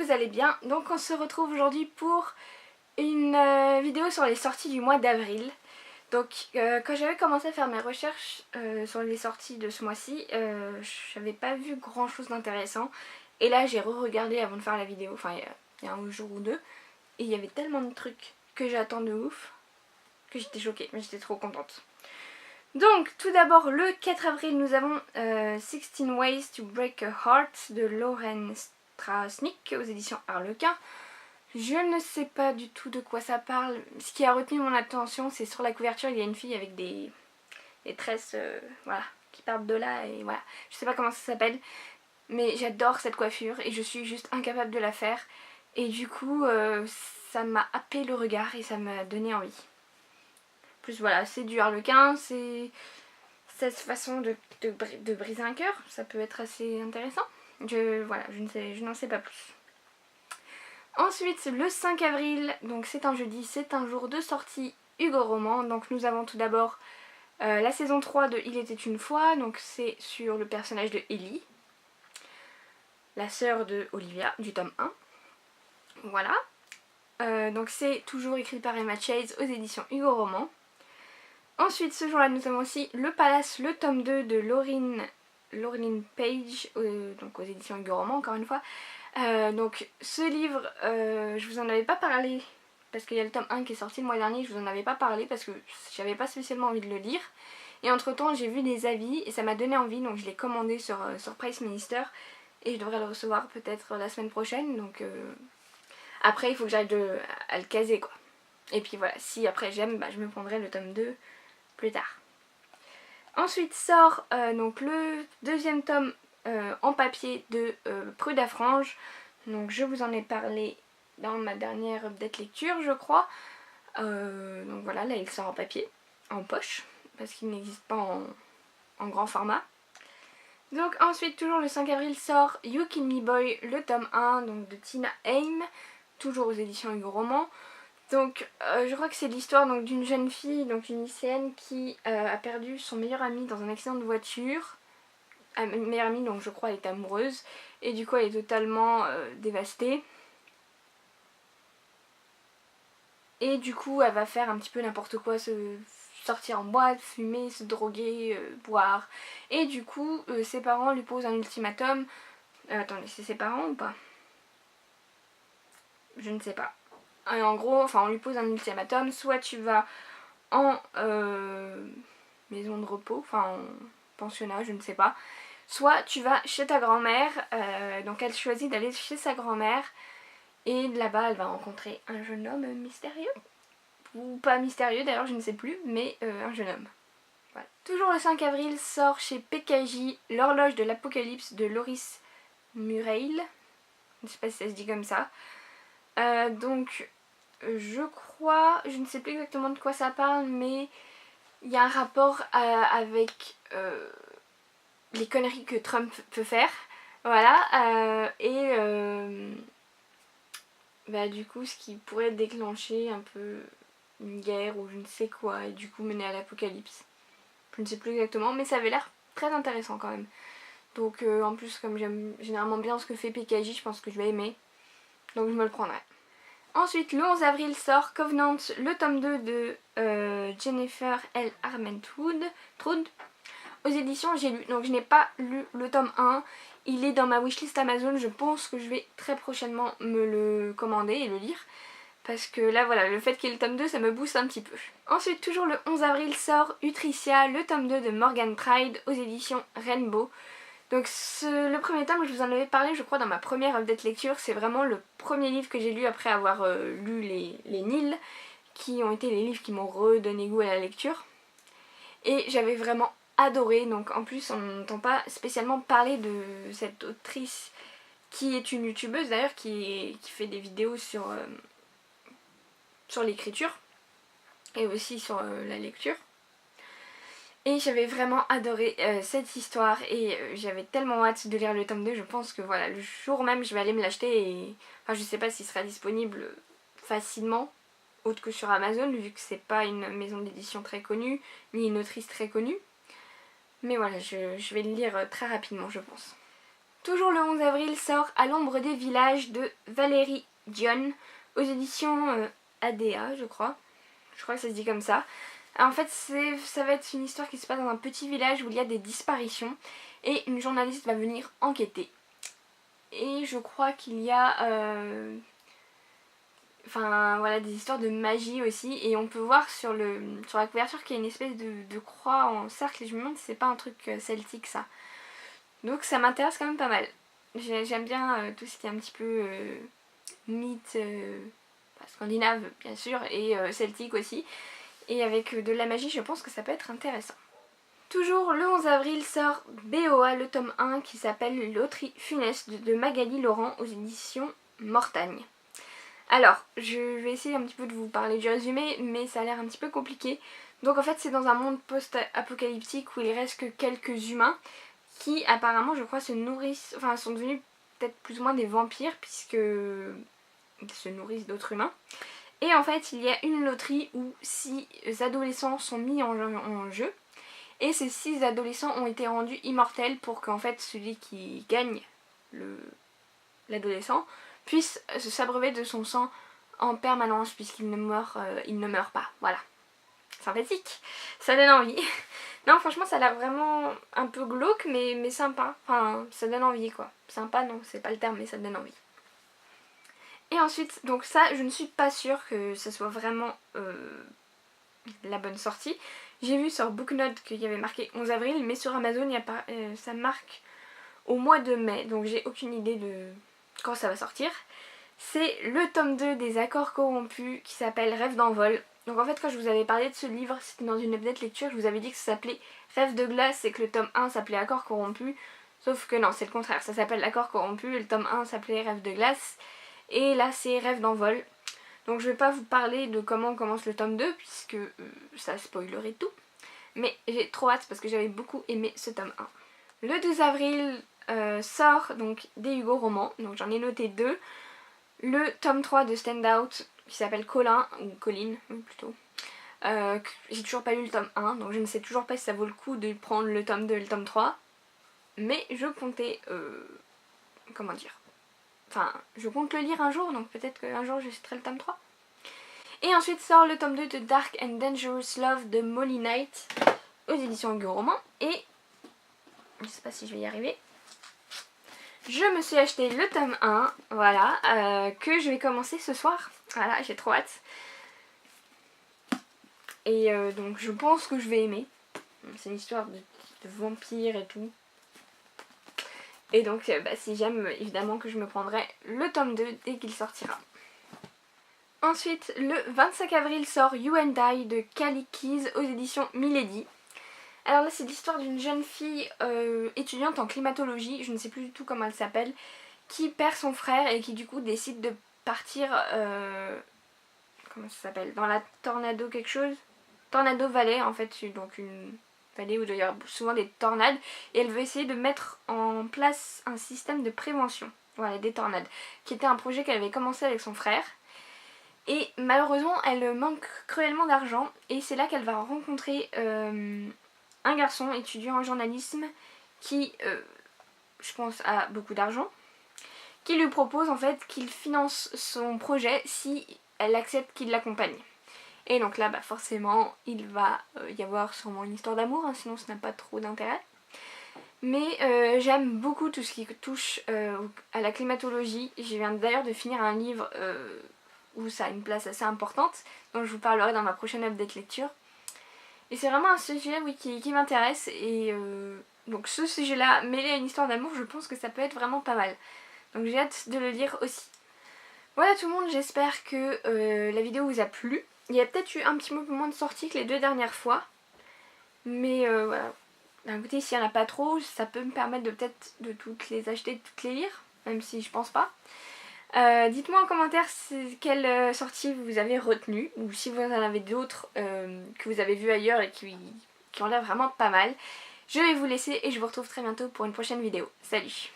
vous allez bien. Donc on se retrouve aujourd'hui pour une vidéo sur les sorties du mois d'avril. Donc quand j'avais commencé à faire mes recherches sur les sorties de ce mois-ci, j'avais pas vu grand chose d'intéressant. Et là j'ai re-regardé avant de faire la vidéo, enfin il y a un jour ou deux. Et il y avait tellement de trucs que j'attends de ouf que j'étais choquée, mais j'étais trop contente. Donc tout d'abord le 4 avril nous avons 16 Ways to Break a Heart de Lauren Strasnick aux éditions Harlequin. Je ne sais pas du tout de quoi ça parle. Ce qui a retenu mon attention, c'est sur la couverture, il y a une fille avec des tresses voilà, qui partent de là et voilà. Je sais pas comment ça s'appelle, mais j'adore cette coiffure et je suis juste incapable de la faire. Et du coup ça m'a happé le regard et ça m'a donné envie. Plus voilà, c'est du Harlequin, c'est cette façon de briser un cœur, ça peut être assez intéressant. Voilà, je n'en sais pas plus. Ensuite, le 5 avril, donc c'est un jeudi, c'est un jour de sortie Hugo Roman. Donc nous avons tout d'abord la saison 3 de Il était une fois, donc c'est sur le personnage de Ellie, la sœur de Olivia, du tome 1. Voilà. Donc c'est toujours écrit par Emma Chase aux éditions Hugo Roman. Ensuite, ce jour-là, nous avons aussi Le Palace, le tome 2 de Laureline Page, donc aux éditions Hugo Roman, encore une fois. Donc ce livre, je vous en avais pas parlé, parce qu'il y a le tome 1 qui est sorti le mois dernier, je vous en avais pas parlé parce que j'avais pas spécialement envie de le lire. Et entre temps, j'ai vu des avis et ça m'a donné envie, donc je l'ai commandé sur Price Minister. Et je devrais le recevoir peut-être la semaine prochaine, donc après il faut que j'arrive à le caser quoi. Et puis voilà, si après j'aime, bah, je me prendrai le tome 2 plus tard. Ensuite sort donc le deuxième tome en papier de Prude à franges. Donc je vous en ai parlé dans ma dernière update lecture je crois. Donc voilà, là il sort en papier, en poche, parce qu'il n'existe pas en grand format. Donc ensuite toujours le 5 avril sort You Kill Me Boy, le tome 1 donc de Tina Haim, toujours aux éditions Hugo Roman. Donc je crois que c'est l'histoire d'une jeune fille, donc une lycéenne qui a perdu son meilleur ami dans un accident de voiture. Une meilleure amie, donc je crois elle est amoureuse, et du coup elle est totalement dévastée. Et du coup elle va faire un petit peu n'importe quoi, sortir en boîte, fumer, se droguer, boire. Et du coup ses parents lui posent un ultimatum. Attendez, c'est ses parents ou pas? Je ne sais pas. Et en gros, enfin on lui pose un ultimatum, soit tu vas en maison de repos, enfin en pensionnat, je ne sais pas. Soit tu vas chez ta grand-mère, donc elle choisit d'aller chez sa grand-mère. Et là-bas elle va rencontrer un jeune homme mystérieux. Ou pas mystérieux d'ailleurs, je ne sais plus, mais un jeune homme. Voilà. Toujours le 5 avril sort chez PKJ L'Horloge de l'Apocalypse de Loris Murail. Je ne sais pas si ça se dit comme ça. Donc je crois, je ne sais plus exactement de quoi ça parle, mais il y a un rapport avec les conneries que Trump peut faire. Voilà. Bah, du coup ce qui pourrait déclencher un peu une guerre ou je ne sais quoi et du coup mener à l'apocalypse. Je ne sais plus exactement, mais ça avait l'air très intéressant quand même. Donc en plus comme j'aime généralement bien ce que fait PKJ, je pense que je vais aimer. Donc je me le prendrai. Ensuite le 11 avril sort Covenant, le tome 2 de Jennifer L. Armentwood aux éditions J'ai lu. Donc je n'ai pas lu le tome 1, il est dans ma wishlist Amazon, je pense que je vais très prochainement me le commander et le lire. Parce que là voilà, le fait qu'il y ait le tome 2 ça me booste un petit peu. Ensuite toujours le 11 avril sort Utricia, le tome 2 de Morgan Pride aux éditions Rainbow. Donc le premier tome, je vous en avais parlé je crois dans ma première update lecture, c'est vraiment le premier livre que j'ai lu après avoir lu les Nils, qui ont été les livres qui m'ont redonné goût à la lecture. Et j'avais vraiment adoré, donc en plus on n'entend pas spécialement parler de cette autrice qui est une youtubeuse d'ailleurs qui fait des vidéos sur l'écriture et aussi sur la lecture. Et j'avais vraiment adoré cette histoire et j'avais tellement hâte de lire le tome 2, je pense que voilà, le jour même je vais aller me l'acheter et enfin je sais pas s'il sera disponible facilement autre que sur Amazon vu que c'est pas une maison d'édition très connue ni une autrice très connue. Mais voilà, je vais le lire très rapidement je pense. Toujours le 11 avril sort À l'ombre des villages de Valérie Dion aux éditions ADA, je crois. Je crois que ça se dit comme ça. Alors en fait, ça va être une histoire qui se passe dans un petit village où il y a des disparitions et une journaliste va venir enquêter. Et je crois qu'il y a enfin voilà, des histoires de magie aussi, et on peut voir sur la couverture qu'il y a une espèce de croix en cercle, et je me demande si c'est pas un truc celtique ça. Donc ça m'intéresse quand même pas mal. J'aime bien tout ce qui est un petit peu mythe scandinave bien sûr, et celtique aussi, et avec de la magie je pense que ça peut être intéressant. Toujours le 11 avril sort BOA, le tome 1 qui s'appelle Loterie funeste de Magali Laurent aux éditions Mortagne. Alors, je vais essayer un petit peu de vous parler du résumé, mais ça a l'air un petit peu compliqué. Donc en fait c'est dans un monde post-apocalyptique où il reste que quelques humains qui apparemment je crois se nourrissent, enfin sont devenus peut-être plus ou moins des vampires puisque ils se nourrissent d'autres humains. Et en fait il y a une loterie où 6 adolescents sont mis en jeu. Et ces 6 adolescents ont été rendus immortels pour qu'en fait celui qui gagne l'adolescent puisse s'abreuver de son sang en permanence puisqu'il ne meurt pas. Voilà. Sympathique. Ça donne envie. Non franchement ça a l'air vraiment un peu glauque mais sympa. Enfin ça donne envie quoi. Sympa non c'est pas le terme mais ça donne envie. Et ensuite donc ça je ne suis pas sûre que ce soit vraiment la bonne sortie. J'ai vu sur Booknote qu'il y avait marqué 11 avril, mais sur Amazon il y a pas, ça marque au mois de mai, donc j'ai aucune idée de quand ça va sortir. C'est le tome 2 des Accords corrompus qui s'appelle Rêve d'envol. Donc en fait quand je vous avais parlé de ce livre, c'était dans une update lecture, je vous avais dit que ça s'appelait Rêve de glace et que le tome 1 s'appelait Accords corrompus. Sauf que non, c'est le contraire, ça s'appelle Accords corrompus et le tome 1 s'appelait Rêve de glace. Et là c'est Rêve d'envol. Donc je vais pas vous parler de comment commence le tome 2 puisque ça spoilerait tout. Mais j'ai trop hâte parce que j'avais beaucoup aimé ce tome 1. Le 2 avril sort donc des Hugo romans, donc j'en ai noté 2. Le tome 3 de Stand Out qui s'appelle Colin, ou Colline plutôt. J'ai toujours pas lu le tome 1, donc je ne sais toujours pas si ça vaut le coup de prendre le tome 2 et le tome 3. Mais je comptais, comment dire, enfin je compte le lire un jour, donc peut-être qu'un jour je citerai le tome 3. Et ensuite sort le tome 2 de Dark and Dangerous Love de Molly Knight aux éditions Hugo Roman. Et je sais pas si je vais y arriver. Je me suis acheté le tome 1, voilà, que je vais commencer ce soir. Voilà, j'ai trop hâte. Et donc je pense que je vais aimer. C'est une histoire de vampire et tout. Et donc si j'aime, évidemment que je me prendrai le tome 2 dès qu'il sortira. Ensuite, le 25 avril sort You and I de Callie Keyes aux éditions Milady. Alors là, c'est l'histoire d'une jeune fille étudiante en climatologie, je ne sais plus du tout comment elle s'appelle, qui perd son frère et qui du coup décide de partir, comment ça s'appelle, dans la Tornado quelque chose, Tornado Valley en fait, donc une vallée où il y a souvent des tornades, et elle veut essayer de mettre en place un système de prévention, voilà, des tornades, qui était un projet qu'elle avait commencé avec son frère. Et malheureusement elle manque cruellement d'argent et c'est là qu'elle va rencontrer un garçon étudiant en journalisme qui, je pense, a beaucoup d'argent, qui lui propose en fait qu'il finance son projet si elle accepte qu'il l'accompagne. Et donc là forcément il va y avoir sûrement une histoire d'amour, hein, sinon ça n'a pas trop d'intérêt. Mais j'aime beaucoup tout ce qui touche à la climatologie. Je viens d'ailleurs de finir un livre où ça a une place assez importante, dont je vous parlerai dans ma prochaine update lecture. Et c'est vraiment un sujet oui, qui m'intéresse, et donc ce sujet-là, mêlé à une histoire d'amour, je pense que ça peut être vraiment pas mal. Donc j'ai hâte de le lire aussi. Voilà tout le monde, j'espère que la vidéo vous a plu. Il y a peut-être eu un petit peu moins de sorties que les 2 dernières fois, mais voilà. D'un côté, s'il n'y en a pas trop, ça peut me permettre de peut-être de toutes les acheter, de toutes les lire, même si je pense pas. Dites-moi en commentaire quelle sortie vous avez retenue, ou si vous en avez d'autres que vous avez vues ailleurs et qui ont l'air vraiment pas mal. Je vais vous laisser et je vous retrouve très bientôt pour une prochaine vidéo. Salut!